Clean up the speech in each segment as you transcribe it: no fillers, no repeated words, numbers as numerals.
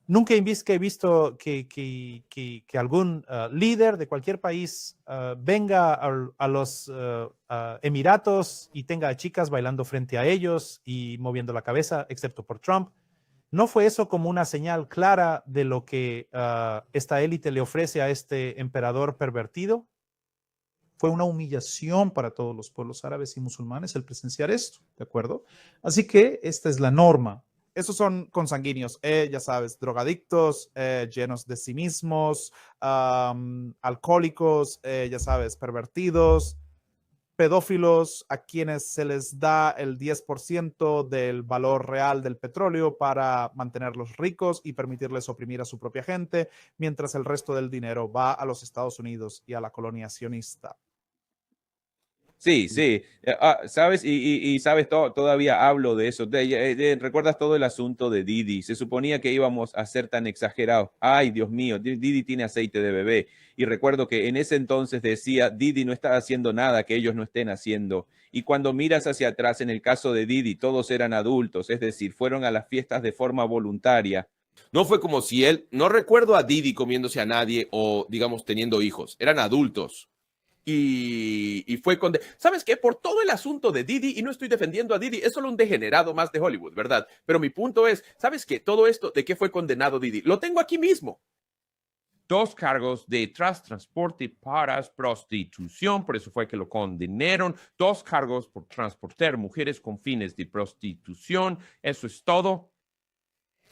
Nunca he visto que algún líder de cualquier país venga a los Emiratos y tenga a chicas bailando frente a ellos y moviendo la cabeza, excepto por Trump. ¿No fue eso como una señal clara de lo que esta élite le ofrece a este emperador pervertido? Fue una humillación para todos los pueblos árabes y musulmanes el presenciar esto, ¿de acuerdo? Así que esta es la norma. Esos son consanguíneos, ya sabes, drogadictos, llenos de sí mismos, alcohólicos, ya sabes, pervertidos, pedófilos a quienes se les da el 10% del valor real del petróleo para mantenerlos ricos y permitirles oprimir a su propia gente, mientras el resto del dinero va a los Estados Unidos y a la colonia sionista. Sí, sí, sabes, y sabes, todavía hablo de eso. ¿Recuerdas todo el asunto de Didi? Se suponía que íbamos a ser tan exagerados. Ay, Dios mío, Didi tiene aceite de bebé. Y recuerdo que en ese entonces decía, Didi no está haciendo nada que ellos no estén haciendo. Y cuando miras hacia atrás, en el caso de Didi, todos eran adultos, es decir, fueron a las fiestas de forma voluntaria. No fue como si él, no recuerdo a Didi comiéndose a nadie o, digamos, teniendo hijos. Eran adultos. Y fue con... ¿Sabes qué? Por todo el asunto de Didi, y no estoy defendiendo a Didi, es solo un degenerado más de Hollywood, ¿verdad? Pero mi punto es, ¿sabes qué? Todo esto, ¿de qué fue condenado Didi? Lo tengo aquí mismo. 2 cargos de transporte para prostitución, por eso fue que lo condenaron. 2 cargos por transportar mujeres con fines de prostitución, eso es todo.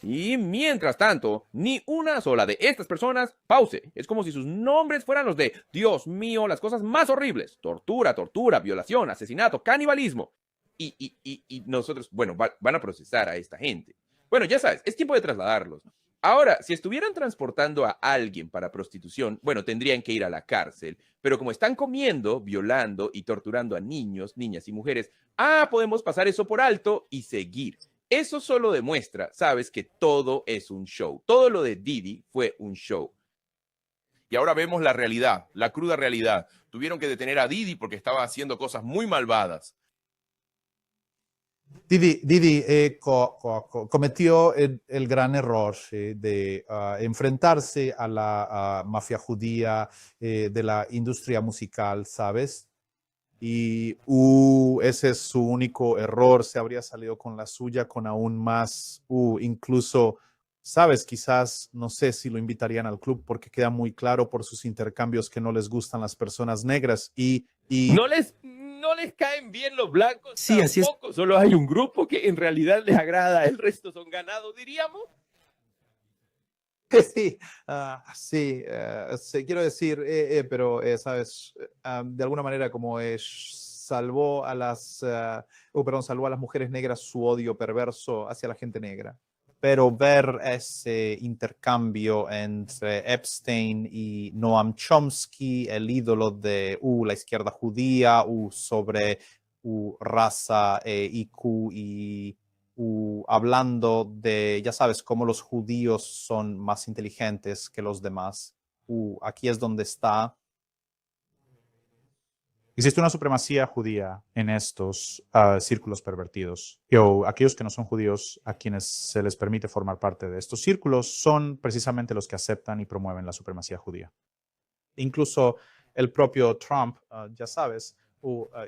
Y mientras tanto, ni una sola de estas personas pause. Es como si sus nombres fueran los de, Dios mío, las cosas más horribles. Tortura, violación, asesinato, canibalismo. Y nosotros, bueno, van a procesar a esta gente. Bueno, ya sabes, es tiempo de trasladarlos. Ahora, si estuvieran transportando a alguien para prostitución, bueno, tendrían que ir a la cárcel. Pero como están comiendo, violando y torturando a niños, niñas y mujeres, podemos pasar eso por alto y seguir. Eso solo demuestra, sabes, que todo es un show. Todo lo de Didi fue un show. Y ahora vemos la realidad, la cruda realidad. Tuvieron que detener a Didi porque estaba haciendo cosas muy malvadas. Didi cometió el gran error de enfrentarse a la mafia judía de la industria musical, ¿sabes? Y ese es su único error, se habría salido con la suya con aún más, incluso, sabes, quizás, no sé si lo invitarían al club porque queda muy claro por sus intercambios que no les gustan las personas negras No les caen bien los blancos sí, así es. tampoco, solo hay un grupo que en realidad les agrada, el resto son ganados, diríamos. Sí, sí, sí, quiero decir, pero, sabes, de alguna manera como salvó a salvó a las mujeres negras su odio perverso hacia la gente negra. Pero ver ese intercambio entre Epstein y Noam Chomsky, el ídolo de la izquierda judía, sobre raza, IQ y hablando de, ya sabes, cómo los judíos son más inteligentes que los demás. Aquí es donde está. Existe una supremacía judía en estos círculos pervertidos. Aquellos que no son judíos, a quienes se les permite formar parte de estos círculos, son precisamente los que aceptan y promueven la supremacía judía. Incluso el propio Trump, ya sabes,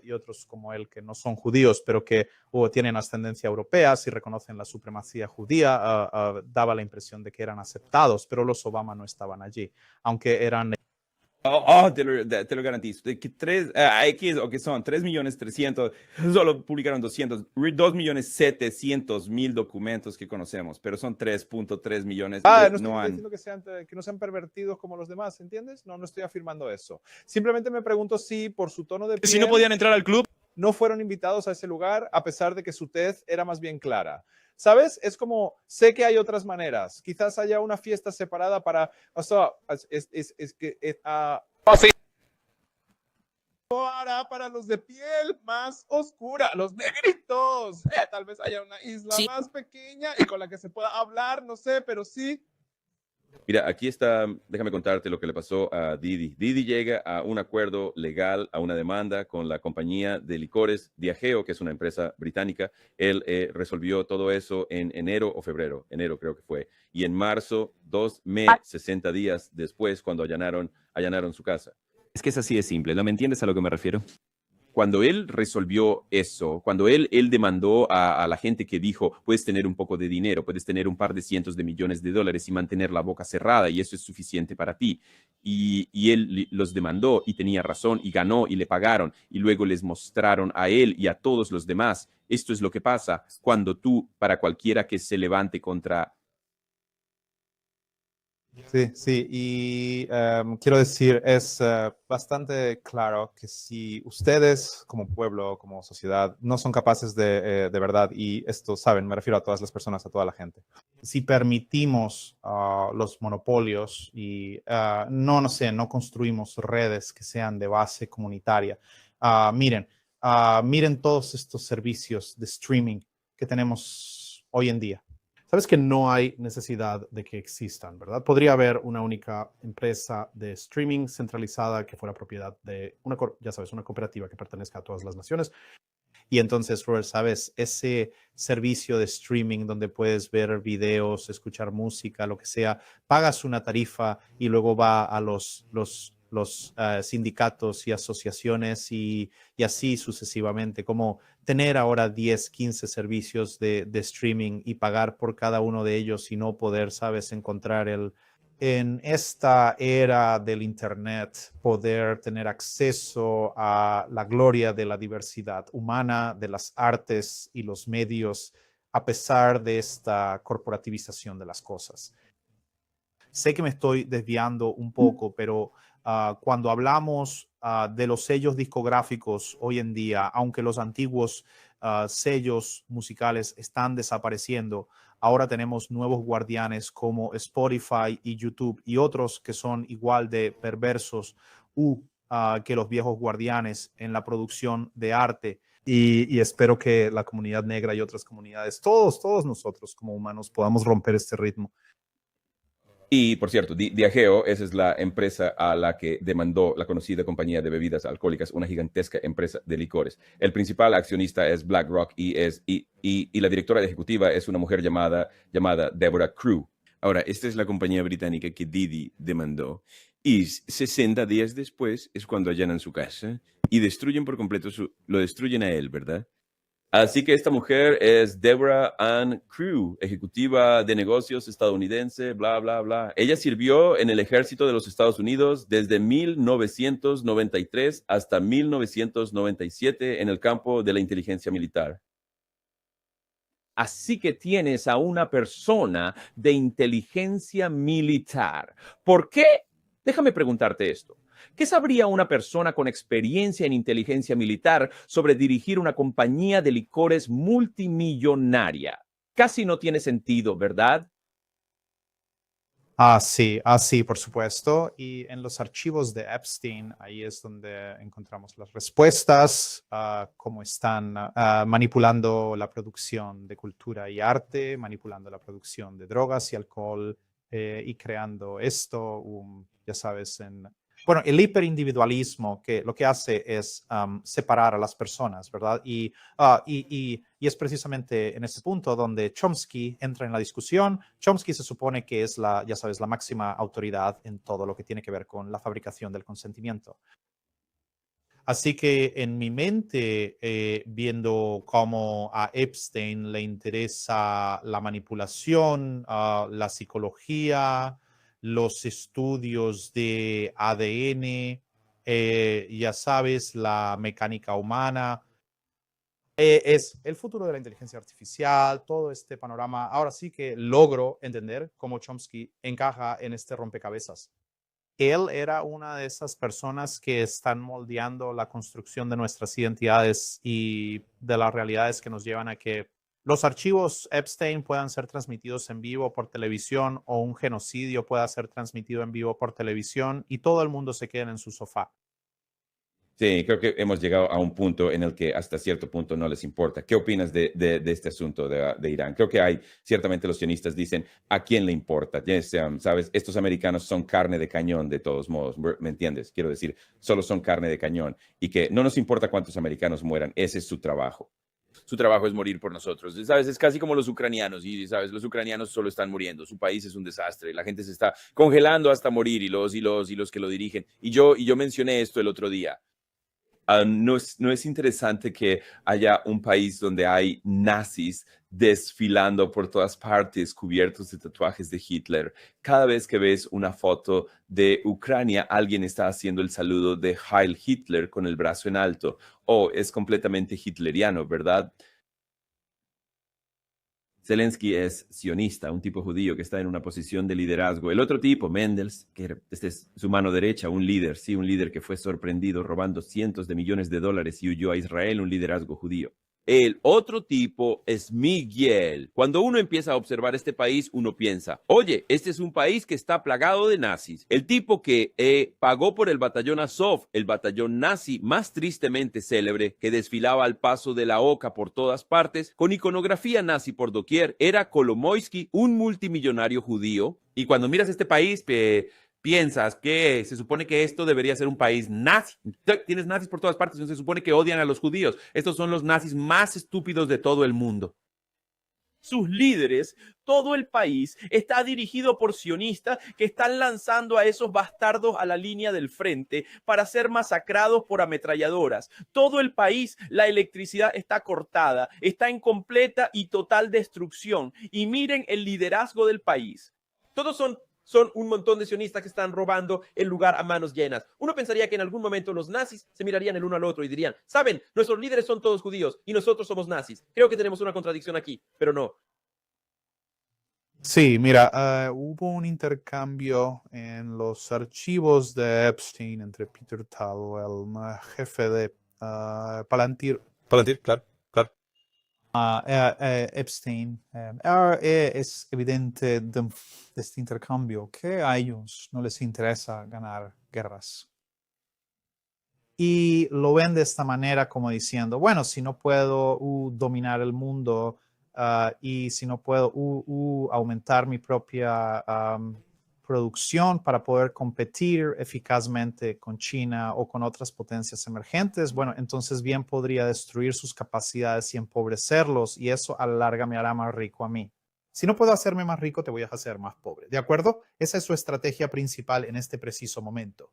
y otros como él que no son judíos, pero que tienen ascendencia europea, si reconocen la supremacía judía, daba la impresión de que eran aceptados, pero los Obama no estaban allí, aunque eran... Te lo garantizo. De que X, o que son 3.300.000, solo publicaron 2.700.000 documentos que conocemos, pero son 3.3 millones. no estoy diciendo que no sean pervertidos como los demás, ¿entiendes? No estoy afirmando eso. Simplemente me pregunto si por su tono de piel... Si no podían entrar al club, no fueron invitados a ese lugar a pesar de que su tez era más bien clara. ¿Sabes? Es como, sé que hay otras maneras. Quizás haya una fiesta separada para, o sea, sí. para los de piel más oscura, los negritos. Tal vez haya una isla más pequeña y con la que se pueda hablar, no sé, pero sí. Mira, aquí está, déjame contarte lo que le pasó a Didi. Didi llega a un acuerdo legal, a una demanda con la compañía de licores Diageo, que es una empresa británica. Él resolvió todo eso en enero o febrero, enero creo que fue. Y en marzo, 60 días después, cuando allanaron su casa. Es que es así de simple, ¿no me entiendes a lo que me refiero? Cuando él resolvió eso, cuando él demandó a la gente que dijo, puedes tener un poco de dinero, puedes tener un par de cientos de millones de dólares y mantener la boca cerrada y eso es suficiente para ti. Y él los demandó y tenía razón y ganó y le pagaron y luego les mostraron a él y a todos los demás. Esto es lo que pasa cuando tú, para cualquiera que se levante contra. Sí, sí, y quiero decir, es bastante claro que si ustedes como pueblo, como sociedad, no son capaces de verdad, y esto, saben, me refiero a todas las personas, a toda la gente, si permitimos los monopolios y no sé, no construimos redes que sean de base comunitaria, miren todos estos servicios de streaming que tenemos hoy en día. Sabes que no hay necesidad de que existan, ¿verdad? Podría haber una única empresa de streaming centralizada que fuera propiedad de ya sabes, una cooperativa que pertenezca a todas las naciones. Y entonces, Robert, sabes, ese servicio de streaming donde puedes ver videos, escuchar música, lo que sea, pagas una tarifa y luego va a los sindicatos y asociaciones y así sucesivamente, como tener ahora 10, 15 servicios de streaming y pagar por cada uno de ellos y no poder, sabes, encontrar en esta era del Internet, poder tener acceso a la gloria de la diversidad humana, de las artes y los medios, a pesar de esta corporativización de las cosas. Sé que me estoy desviando un poco, pero cuando hablamos de los sellos discográficos hoy en día, aunque los antiguos sellos musicales están desapareciendo, ahora tenemos nuevos guardianes como Spotify y YouTube y otros que son igual de perversos que los viejos guardianes en la producción de arte. Y espero que la comunidad negra y otras comunidades, todos nosotros como humanos, podamos romper este ritmo. Y, por cierto, Diageo, esa es la empresa a la que demandó la conocida compañía de bebidas alcohólicas, una gigantesca empresa de licores. El principal accionista es BlackRock y la directora ejecutiva es una mujer llamada Deborah Crew. Ahora, esta es la compañía británica que Didi demandó. Y 60 días después es cuando allanan su casa y destruyen por completo lo destruyen a él, ¿verdad? Así que esta mujer es Deborah Ann Crew, ejecutiva de negocios estadounidense, bla, bla, bla. Ella sirvió en el ejército de los Estados Unidos desde 1993 hasta 1997 en el campo de la inteligencia militar. Así que tienes a una persona de inteligencia militar. ¿Por qué? Déjame preguntarte esto. ¿Qué sabría una persona con experiencia en inteligencia militar sobre dirigir una compañía de licores multimillonaria? Casi no tiene sentido, ¿verdad? Sí, por supuesto. Y en los archivos de Epstein, ahí es donde encontramos las respuestas, cómo están manipulando la producción de cultura y arte, manipulando la producción de drogas y alcohol y creando esto, ya sabes, bueno, el hiperindividualismo que lo que hace es separar a las personas, ¿verdad? Y es precisamente en este punto donde Chomsky entra en la discusión. Chomsky se supone que es ya sabes, la máxima autoridad en todo lo que tiene que ver con la fabricación del consentimiento. Así que en mi mente, viendo cómo a Epstein le interesa la manipulación, la psicología, los estudios de ADN, ya sabes, la mecánica humana, es el futuro de la inteligencia artificial, todo este panorama. Ahora sí que logro entender cómo Chomsky encaja en este rompecabezas. Él era una de esas personas que están moldeando la construcción de nuestras identidades y de las realidades que nos llevan a que los archivos Epstein puedan ser transmitidos en vivo por televisión o un genocidio pueda ser transmitido en vivo por televisión y todo el mundo se quede en su sofá. Sí, creo que hemos llegado a un punto en el que hasta cierto punto no les importa. ¿Qué opinas de este asunto de Irán? Creo que hay, ciertamente los sionistas dicen, ¿a quién le importa? ¿Sabes? Estos americanos son carne de cañón de todos modos, ¿me entiendes? Quiero decir, solo son carne de cañón y que no nos importa cuántos americanos mueran, ese es su trabajo. Su trabajo es morir por nosotros. ¿Sabes? Es casi como los ucranianos y, ¿sabes? Los ucranianos solo están muriendo. Su país es un desastre. La gente se está congelando hasta morir y los que lo dirigen. Y yo mencioné esto el otro día. ¿No es interesante que haya un país donde hay nazis desfilando por todas partes, cubiertos de tatuajes de Hitler? Cada vez que ves una foto de Ucrania, alguien está haciendo el saludo de Heil Hitler con el brazo en alto. Oh, es completamente hitleriano, ¿verdad? Zelensky es sionista, un tipo judío que está en una posición de liderazgo. El otro tipo, Mendels, que este es su mano derecha, un líder, sí, un líder que fue sorprendido robando cientos de millones de dólares y huyó a Israel, un liderazgo judío. El otro tipo es Miguel. Cuando uno empieza a observar este país, uno piensa, oye, este es un país que está plagado de nazis. El tipo que pagó por el batallón Azov, el batallón nazi más tristemente célebre, que desfilaba al paso de la oca por todas partes, con iconografía nazi por doquier, era Kolomoisky, un multimillonario judío. Y cuando miras este país, piensas que se supone que esto debería ser un país nazi. Tienes nazis por todas partes, se supone que odian a los judíos. Estos son los nazis más estúpidos de todo el mundo. Sus líderes, todo el país, está dirigido por sionistas que están lanzando a esos bastardos a la línea del frente para ser masacrados por ametralladoras. Todo el país, la electricidad está cortada, está en completa y total destrucción. Y miren el liderazgo del país. Todos son un montón de sionistas que están robando el lugar a manos llenas. Uno pensaría que en algún momento los nazis se mirarían el uno al otro y dirían, saben, nuestros líderes son todos judíos y nosotros somos nazis. Creo que tenemos una contradicción aquí, pero no. Sí, mira, hubo un intercambio en los archivos de Epstein entre Peter Tal, el jefe de Palantir, Claro. Epstein. Es evidente de este intercambio que a ellos no les interesa ganar guerras. Y lo ven de esta manera como diciendo, bueno, si no puedo dominar el mundo y si no puedo aumentar mi propia producción para poder competir eficazmente con China o con otras potencias emergentes, bueno, entonces bien podría destruir sus capacidades y empobrecerlos y eso a la larga me hará más rico a mí. Si no puedo hacerme más rico, te voy a hacer más pobre. ¿De acuerdo? Esa es su estrategia principal en este preciso momento.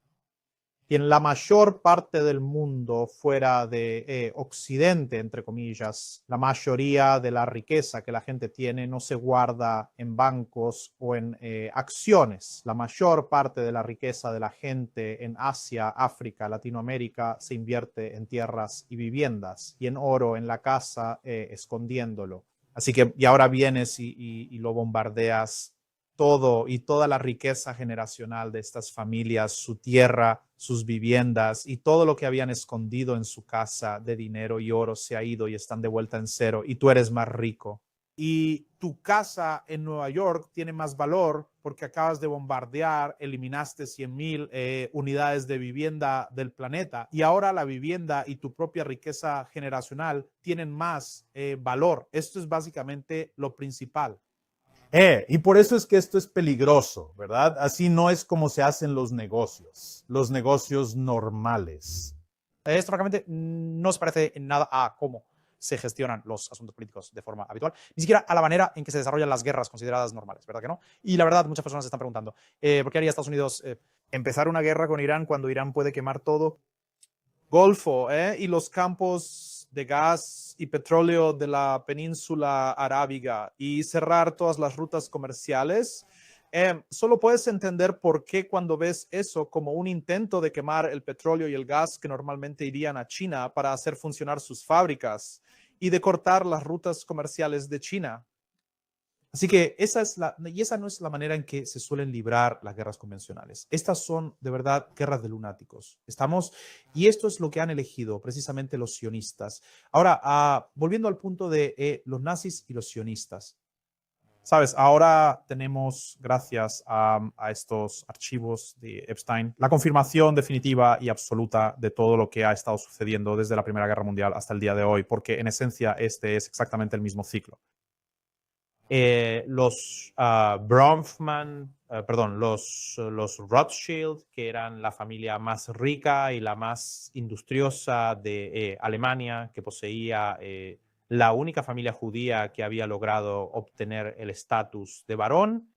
Y en la mayor parte del mundo fuera de Occidente, entre comillas, la mayoría de la riqueza que la gente tiene no se guarda en bancos o en acciones. La mayor parte de la riqueza de la gente en Asia, África, Latinoamérica se invierte en tierras y viviendas y en oro en la casa escondiéndolo. Así que y ahora vienes y lo bombardeas todo y toda la riqueza generacional de estas familias, su tierra, sus viviendas y todo lo que habían escondido en su casa de dinero y oro se ha ido y están de vuelta en cero y tú eres más rico. Y tu casa en Nueva York tiene más valor porque acabas de bombardear, eliminaste 100,000 unidades de vivienda del planeta y ahora la vivienda y tu propia riqueza generacional tienen más valor. Esto es básicamente lo principal. Y por eso es que esto es peligroso, ¿verdad? Así no es como se hacen los negocios normales. Esto francamente no se parece en nada a cómo se gestionan los asuntos políticos de forma habitual, ni siquiera a la manera en que se desarrollan las guerras consideradas normales, ¿verdad que no? Y la verdad, muchas personas se están preguntando, ¿por qué haría Estados Unidos empezar una guerra con Irán cuando Irán puede quemar todo? Golfo, y los campos de gas y petróleo de la península arábiga y cerrar todas las rutas comerciales. Solo puedes entender por qué cuando ves eso como un intento de quemar el petróleo y el gas que normalmente irían a China para hacer funcionar sus fábricas y de cortar las rutas comerciales de China. Así que esa no es la manera en que se suelen librar las guerras convencionales. Estas son de verdad guerras de lunáticos. Y esto es lo que han elegido precisamente los sionistas. Ahora, volviendo al punto de los nazis y los sionistas. Sabes, ahora tenemos, gracias a estos archivos de Epstein, la confirmación definitiva y absoluta de todo lo que ha estado sucediendo desde la Primera Guerra Mundial hasta el día de hoy, porque en esencia este es exactamente el mismo ciclo. Los Bronfman, los Rothschild, que eran la familia más rica y la más industriosa de Alemania, que poseía la única familia judía que había logrado obtener el estatus de varón,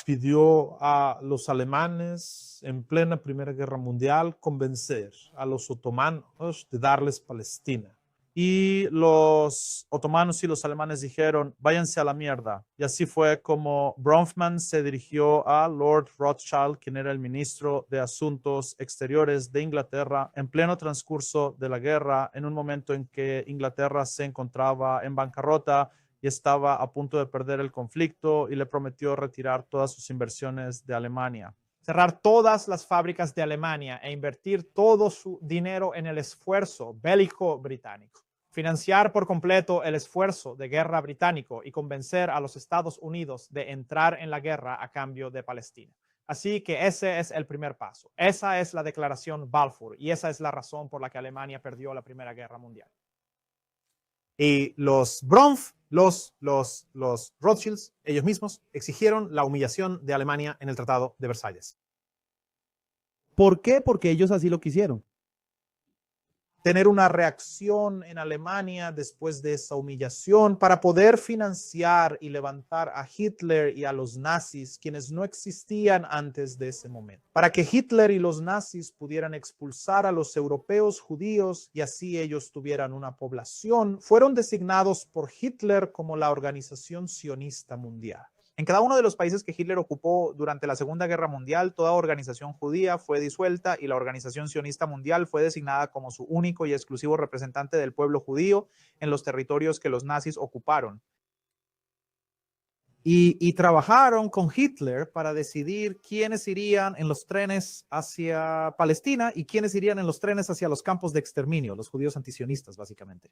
pidió a los alemanes en plena Primera Guerra Mundial convencer a los otomanos de darles Palestina. Y los otomanos y los alemanes dijeron, váyanse a la mierda. Y así fue como Bronfman se dirigió a Lord Rothschild, quien era el ministro de Asuntos Exteriores de Inglaterra, en pleno transcurso de la guerra, en un momento en que Inglaterra se encontraba en bancarrota y estaba a punto de perder el conflicto, y le prometió retirar todas sus inversiones de Alemania. Cerrar todas las fábricas de Alemania e invertir todo su dinero en el esfuerzo bélico británico. Financiar por completo el esfuerzo de guerra británico y convencer a los Estados Unidos de entrar en la guerra a cambio de Palestina. Así que ese es el primer paso. Esa es la declaración Balfour y esa es la razón por la que Alemania perdió la Primera Guerra Mundial. Y los Rothschilds, ellos mismos, exigieron la humillación de Alemania en el Tratado de Versalles. ¿Por qué? Porque ellos así lo quisieron. Tener una reacción en Alemania después de esa humillación para poder financiar y levantar a Hitler y a los nazis, quienes no existían antes de ese momento. Para que Hitler y los nazis pudieran expulsar a los europeos judíos y así ellos tuvieran una población, fueron designados por Hitler como la Organización Sionista Mundial. En cada uno de los países que Hitler ocupó durante la Segunda Guerra Mundial, toda organización judía fue disuelta y la Organización Sionista Mundial fue designada como su único y exclusivo representante del pueblo judío en los territorios que los nazis ocuparon. Y trabajaron con Hitler para decidir quiénes irían en los trenes hacia Palestina y quiénes irían en los trenes hacia los campos de exterminio, los judíos antisionistas, básicamente.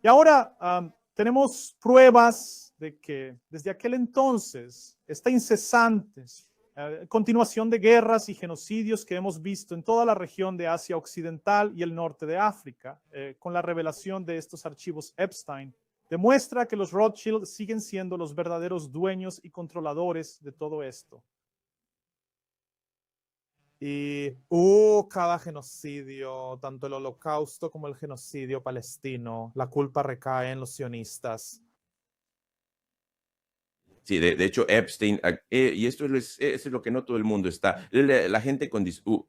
Y ahora tenemos pruebas de que desde aquel entonces, esta incesante continuación de guerras y genocidios que hemos visto en toda la región de Asia Occidental y el norte de África, con la revelación de estos archivos Epstein, demuestra que los Rothschild siguen siendo los verdaderos dueños y controladores de todo esto. Y cada genocidio, tanto el Holocausto como el genocidio palestino, la culpa recae en los sionistas. Sí, de hecho, Epstein, y esto es lo que no todo el mundo está, la gente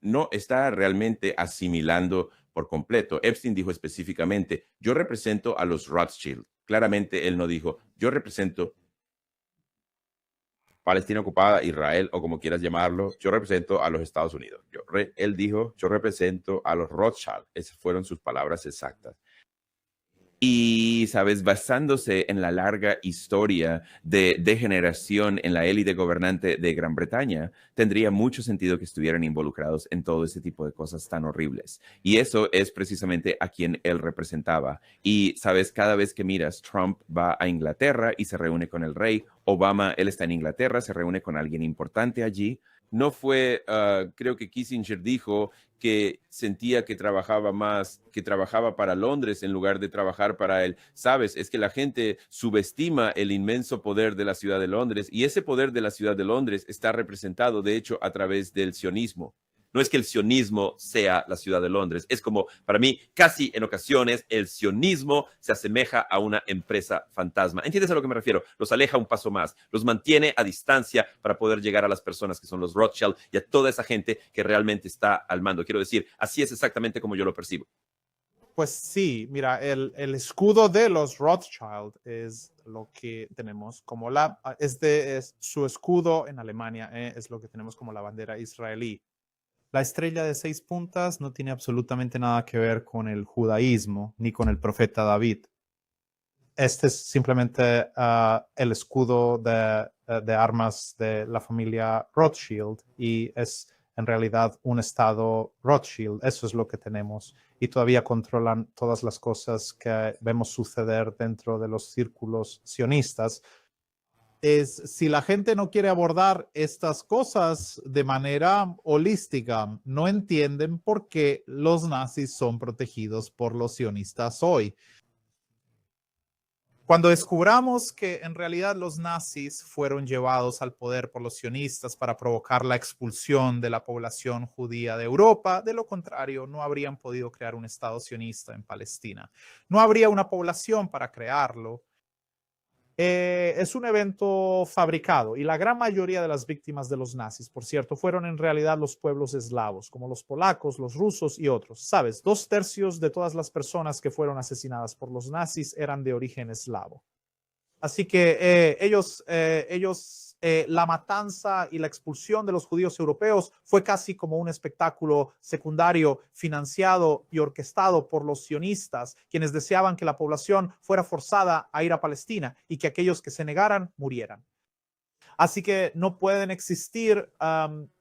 no está realmente asimilando por completo. Epstein dijo específicamente, yo represento a los Rothschild. Claramente él no dijo, yo represento Palestina ocupada, Israel, o como quieras llamarlo, yo represento a los Estados Unidos. Él dijo, yo represento a los Rothschild. Esas fueron sus palabras exactas. Y, sabes, basándose en la larga historia de degeneración en la élite gobernante de Gran Bretaña, tendría mucho sentido que estuvieran involucrados en todo ese tipo de cosas tan horribles. Y eso es precisamente a quien él representaba. Y, sabes, cada vez que miras, Trump va a Inglaterra y se reúne con el rey. Obama, él está en Inglaterra, se reúne con alguien importante allí. No fue, creo que Kissinger dijo que sentía que trabajaba para Londres en lugar de trabajar para él. Sabes, es que la gente subestima el inmenso poder de la ciudad de Londres y ese poder de la ciudad de Londres está representado, de hecho, a través del sionismo. No es que el sionismo sea la ciudad de Londres, es como, para mí, casi en ocasiones, el sionismo se asemeja a una empresa fantasma. ¿Entiendes a lo que me refiero? Los aleja un paso más, los mantiene a distancia para poder llegar a las personas que son los Rothschild y a toda esa gente que realmente está al mando. Quiero decir, así es exactamente como yo lo percibo. Pues sí, mira, el escudo de los Rothschild es lo que tenemos como es su escudo en Alemania, es lo que tenemos como la bandera israelí. La estrella de 6 puntas no tiene absolutamente nada que ver con el judaísmo ni con el profeta David. Este es simplemente el escudo de armas de la familia Rothschild y es en realidad un estado Rothschild. Eso es lo que tenemos. Y todavía controlan todas las cosas que vemos suceder dentro de los círculos sionistas. Si la gente no quiere abordar estas cosas de manera holística, no entienden por qué los nazis son protegidos por los sionistas hoy. Cuando descubramos que en realidad los nazis fueron llevados al poder por los sionistas para provocar la expulsión de la población judía de Europa, de lo contrario, no habrían podido crear un Estado sionista en Palestina. No habría una población para crearlo. Es un evento fabricado y la gran mayoría de las víctimas de los nazis, por cierto, fueron en realidad los pueblos eslavos, como los polacos, los rusos y otros. Sabes, 2/3 de todas las personas que fueron asesinadas por los nazis eran de origen eslavo. Así que la matanza y la expulsión de los judíos europeos fue casi como un espectáculo secundario financiado y orquestado por los sionistas, quienes deseaban que la población fuera forzada a ir a Palestina y que aquellos que se negaran murieran. Así que no pueden existir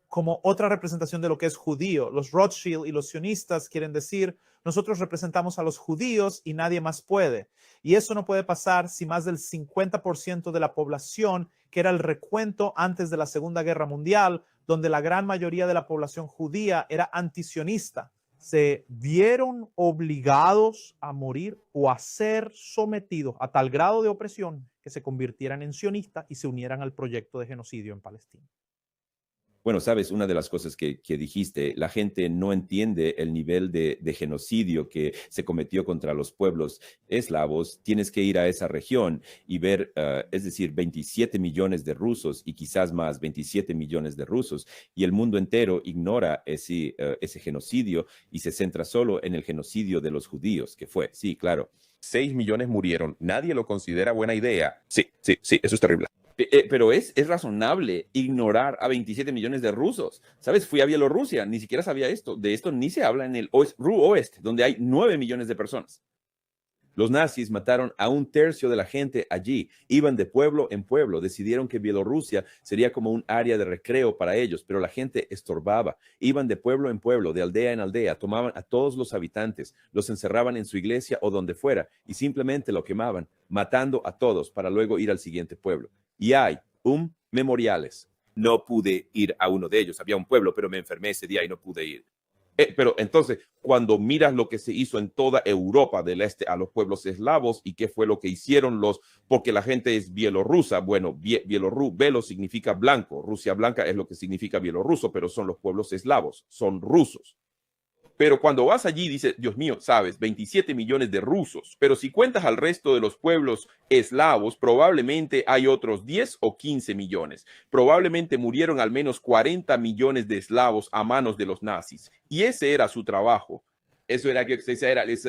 como otra representación de lo que es judío. Los Rothschild y los sionistas quieren decir, nosotros representamos a los judíos y nadie más puede. Y eso no puede pasar si más del 50% de la población, que era el recuento antes de la Segunda Guerra Mundial, donde la gran mayoría de la población judía era antisionista, se vieron obligados a morir o a ser sometidos a tal grado de opresión que se convirtieran en sionistas y se unieran al proyecto de genocidio en Palestina. Bueno, sabes, una de las cosas que dijiste, la gente no entiende el nivel de genocidio que se cometió contra los pueblos eslavos. Tienes que ir a esa región y ver, es decir, 27 millones de rusos y quizás más, 27 millones de rusos, y el mundo entero ignora ese genocidio y se centra solo en el genocidio de los judíos, que fue, sí, claro. 6 millones murieron. Nadie lo considera buena idea. Sí, eso es terrible. Pero es razonable ignorar a 27 millones de rusos. ¿Sabes? Fui a Bielorrusia, ni siquiera sabía esto. De esto ni se habla en el oeste, donde hay 9 millones de personas. Los nazis mataron a 1/3 de la gente allí. Iban de pueblo en pueblo. Decidieron que Bielorrusia sería como un área de recreo para ellos, pero la gente estorbaba. Iban de pueblo en pueblo, de aldea en aldea, tomaban a todos los habitantes, los encerraban en su iglesia o donde fuera y simplemente lo quemaban, matando a todos para luego ir al siguiente pueblo. Y hay memoriales. No pude ir a uno de ellos. Había un pueblo, pero me enfermé ese día y no pude ir. Pero entonces, cuando miras lo que se hizo en toda Europa del Este a los pueblos eslavos y qué fue lo que hicieron porque la gente es bielorrusa, bueno, Belo significa blanco, Rusia blanca es lo que significa bielorruso, pero son los pueblos eslavos, son rusos. Pero cuando vas allí, dices, Dios mío, sabes, 27 millones de rusos. Pero si cuentas al resto de los pueblos eslavos, probablemente hay otros 10 o 15 millones. Probablemente murieron al menos 40 millones de eslavos a manos de los nazis. Y ese era su trabajo. Eso era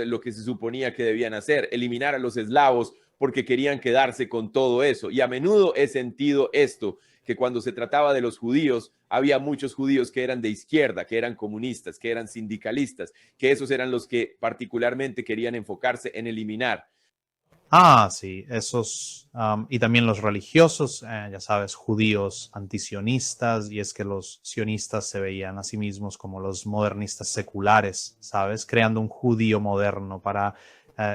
lo que se suponía que debían hacer, eliminar a los eslavos porque querían quedarse con todo eso. Y a menudo he sentido esto, que cuando se trataba de los judíos, había muchos judíos que eran de izquierda, que eran comunistas, que eran sindicalistas, que esos eran los que particularmente querían enfocarse en eliminar. Sí, esos, y también los religiosos, ya sabes, judíos antisionistas, y es que los sionistas se veían a sí mismos como los modernistas seculares, ¿sabes? Creando un judío moderno para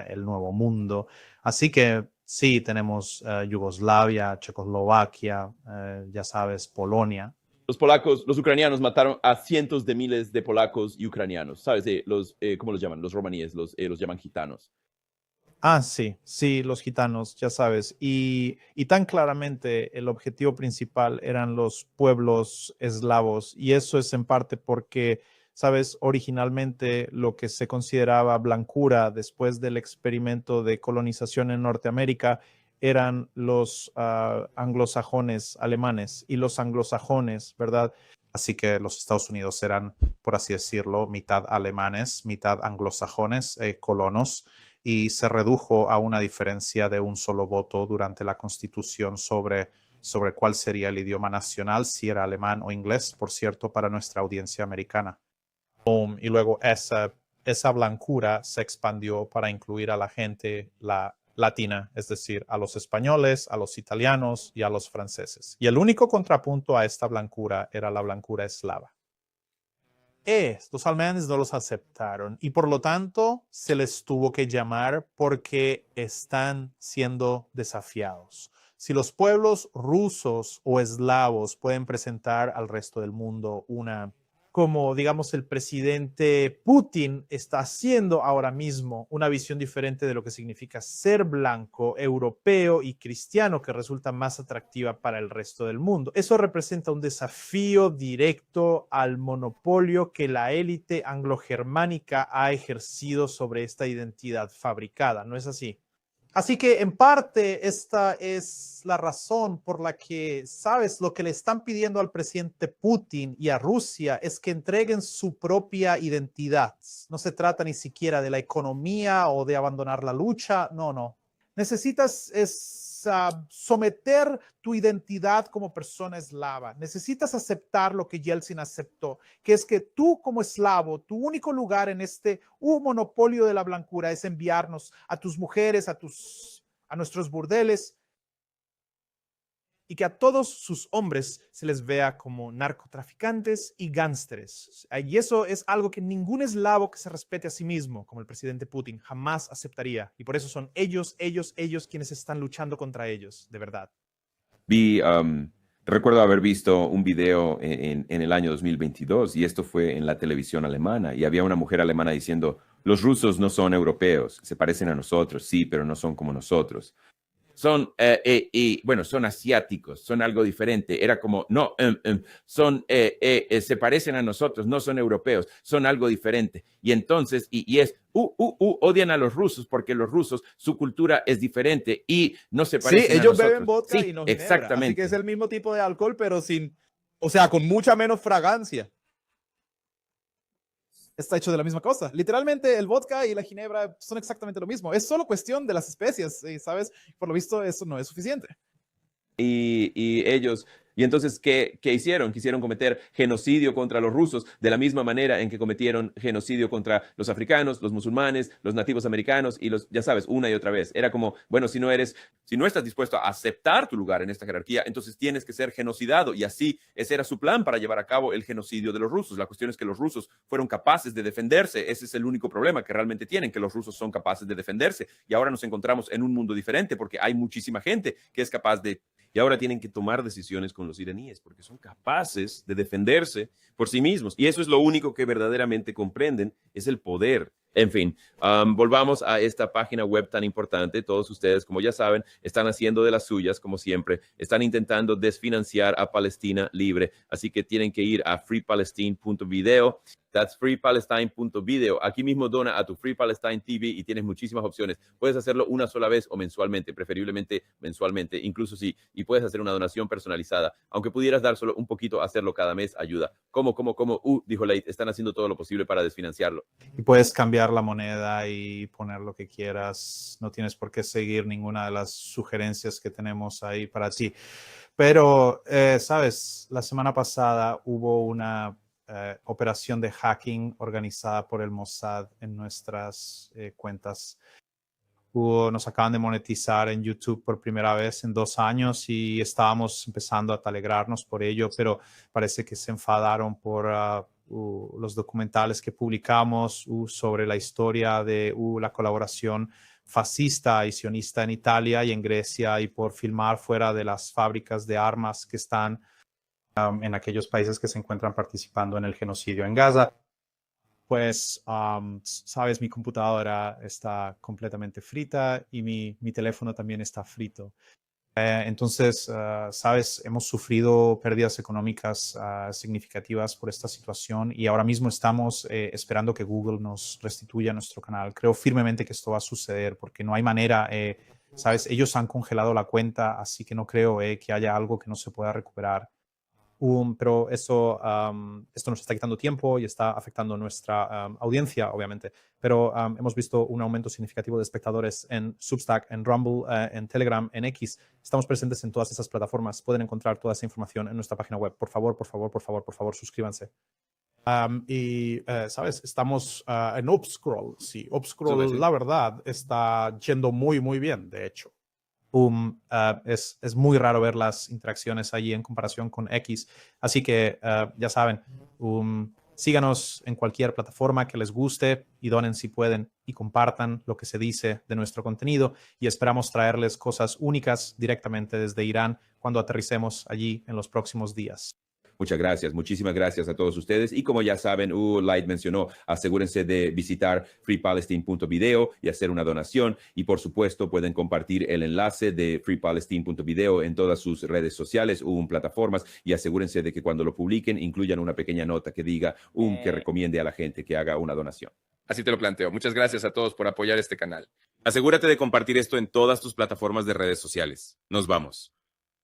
el nuevo mundo. Así que sí, tenemos Yugoslavia, Checoslovaquia, ya sabes, Polonia. Los ucranianos mataron a cientos de miles de polacos y ucranianos, ¿sabes? ¿Cómo los llaman? Los romaníes, los llaman gitanos. Sí, los gitanos, ya sabes. Y tan claramente el objetivo principal eran los pueblos eslavos. Y eso es en parte porque, sabes, originalmente lo que se consideraba blancura después del experimento de colonización en Norteamérica eran los anglosajones alemanes y los anglosajones, ¿verdad? Así que los Estados Unidos eran, por así decirlo, mitad alemanes, mitad anglosajones, colonos. Y se redujo a una diferencia de un solo voto durante la Constitución sobre cuál sería el idioma nacional, si era alemán o inglés, por cierto, para nuestra audiencia americana. Y luego esa blancura se expandió para incluir a la gente latina, es decir, a los españoles, a los italianos y a los franceses. Y el único contrapunto a esta blancura era la blancura eslava. Los alemanes no los aceptaron y por lo tanto se les tuvo que llamar porque están siendo desafiados. Si los pueblos rusos o eslavos pueden presentar al resto del mundo como digamos el presidente Putin está haciendo ahora mismo, una visión diferente de lo que significa ser blanco, europeo y cristiano que resulta más atractiva para el resto del mundo. Eso representa un desafío directo al monopolio que la élite anglo-germánica ha ejercido sobre esta identidad fabricada, ¿no es así? Así que en parte esta es la razón por la que, sabes, lo que le están pidiendo al presidente Putin y a Rusia es que entreguen su propia identidad. No se trata ni siquiera de la economía o de abandonar la lucha, no. Necesitas someter tu identidad como persona eslava. Necesitas aceptar lo que Yeltsin aceptó, que es que tú como eslavo, tu único lugar en este monopolio de la blancura es enviarnos a tus mujeres, a nuestros burdeles, y que a todos sus hombres se les vea como narcotraficantes y gánsteres. Y eso es algo que ningún eslavo que se respete a sí mismo, como el presidente Putin, jamás aceptaría. Y por eso son ellos quienes están luchando contra ellos, de verdad. Recuerdo haber visto un video en el año 2022 y esto fue en la televisión alemana y había una mujer alemana diciendo, los rusos no son europeos, se parecen a nosotros, sí, pero no son como nosotros. Son, son asiáticos, son algo diferente. Era como, no, se parecen a nosotros, no son europeos, son algo diferente. Y entonces, odian a los rusos porque los rusos, su cultura es diferente y no se parecen a nosotros. Sí, ellos beben vodka y no ginebra. Exactamente. Así que es el mismo tipo de alcohol, pero con mucha menos fragancia. Está hecho de la misma cosa. Literalmente el vodka y la ginebra son exactamente lo mismo. Es solo cuestión de las especias, ¿sabes? Por lo visto eso no es suficiente. Y entonces, ¿qué hicieron? Quisieron cometer genocidio contra los rusos de la misma manera en que cometieron genocidio contra los africanos, los musulmanes, los nativos americanos y ya sabes, una y otra vez. Era como, bueno, si no estás dispuesto a aceptar tu lugar en esta jerarquía, entonces tienes que ser genocidado. Y así, ese era su plan para llevar a cabo el genocidio de los rusos. La cuestión es que los rusos fueron capaces de defenderse. Ese es el único problema que realmente tienen, que los rusos son capaces de defenderse. Y ahora nos encontramos en un mundo diferente porque hay muchísima gente que es capaz de... Y ahora tienen que tomar decisiones con los iraníes porque son capaces de defenderse por sí mismos. Y eso es lo único que verdaderamente comprenden, es el poder. En fin, volvamos a esta página web tan importante. Todos ustedes, como ya saben, están haciendo de las suyas, como siempre. Están intentando desfinanciar a Palestina libre. Así que tienen que ir a freepalestine.video. That's freepalestine.video. Aquí mismo dona a tu Free Palestine TV y tienes muchísimas opciones. Puedes hacerlo una sola vez o mensualmente, preferiblemente mensualmente, incluso sí. Y puedes hacer una donación personalizada. Aunque pudieras dar solo un poquito, hacerlo cada mes ayuda. ¿Cómo? Dijo Leith, están haciendo todo lo posible para desfinanciarlo. Y puedes cambiar la moneda y poner lo que quieras. No tienes por qué seguir ninguna de las sugerencias que tenemos ahí para ti. Pero, sabes, la semana pasada hubo una operación de hacking organizada por el Mossad en nuestras cuentas. Nos acaban de monetizar en YouTube por primera vez en 2 años y estábamos empezando a alegrarnos por ello, pero parece que se enfadaron por los documentales que publicamos sobre la historia de la colaboración fascista y sionista en Italia y en Grecia y por filmar fuera de las fábricas de armas que están en aquellos países que se encuentran participando en el genocidio en Gaza. Pues, sabes, mi computadora está completamente frita y mi teléfono también está frito. Entonces, sabes, hemos sufrido pérdidas económicas significativas por esta situación y ahora mismo estamos esperando que Google nos restituya nuestro canal. Creo firmemente que esto va a suceder porque no hay manera, sabes, ellos han congelado la cuenta, así que no creo que haya algo que no se pueda recuperar. Pero esto nos está quitando tiempo y está afectando nuestra audiencia, obviamente. Pero hemos visto un aumento significativo de espectadores en Substack, en Rumble, en Telegram, en X. Estamos presentes en todas esas plataformas. Pueden encontrar toda esa información en nuestra página web. Por favor, suscríbanse. ¿Sabes? Estamos en Upscroll. Sí, Upscroll, sí. La verdad, está yendo muy, muy bien, de hecho. Es muy raro ver las interacciones allí en comparación con X. Así que ya saben, Síganos en cualquier plataforma que les guste y donen si pueden y compartan lo que se dice de nuestro contenido y esperamos traerles cosas únicas directamente desde Irán cuando aterricemos allí en los próximos días. Muchas gracias, muchísimas gracias a todos ustedes. Y como ya saben, Light mencionó, asegúrense de visitar freepalestine.video y hacer una donación. Y por supuesto, pueden compartir el enlace de freepalestine.video en todas sus redes sociales o plataformas. Y asegúrense de que cuando lo publiquen, incluyan una pequeña nota que diga que recomiende a la gente que haga una donación. Así te lo planteo. Muchas gracias a todos por apoyar este canal. Asegúrate de compartir esto en todas tus plataformas de redes sociales. Nos vamos.